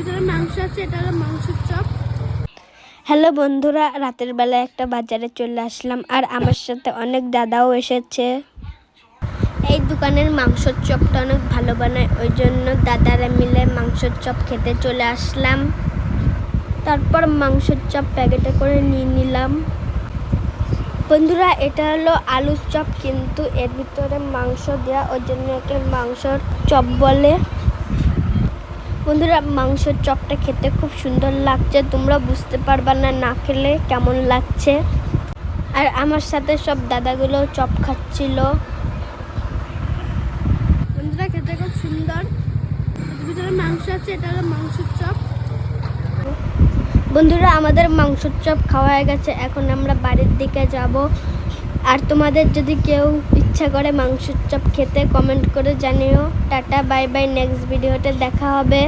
ভিতরে মাংস আছে, এটা হলো মাংসের চপ। হ্যালো বন্ধুরা, রাতের বেলা একটা বাজারে চলে আসলাম আর আমার সাথে অনেক দাদাও এসেছে। এই দোকানের মাংসের চপটা অনেক ভালো বানায়, ওই জন্য দাদারা মিলে মাংসের চপ খেতে চলে আসলাম। তারপর মাংসের চপ প্যাকেটে করে নিয়ে নিলাম। বন্ধুরা, এটা হলো আলুর চপ, কিন্তু এর ভিতরে মাংস দেওয়া, ওই জন্য একে মাংসর চপ বলে। বন্ধুরা, মাংসের চপটা খেতে খুব সুন্দর লাগছে, তোমরা বুঝতে পারবা না না খেলে কেমন লাগছে। আর আমার সাথে সব দাদাগুলো চপ খাচ্ছিল। বন্ধুরা, খেতে খুব সুন্দর। এর ভিতরে মাংস আছে, এটা হলো মাংসের চপ। বন্ধুরা, আমাদের মাংসের চপ খাওয়া হয়ে গেছে, এখন আমরা বাড়ির দিকে যাব। আর তোমাদের যদি কেউ ইচ্ছা করে মাংসের চপ খেতে, কমেন্ট করে জানিও। টাটা, বাই বাই, নেক্সট ভিডিওতে দেখা হবে।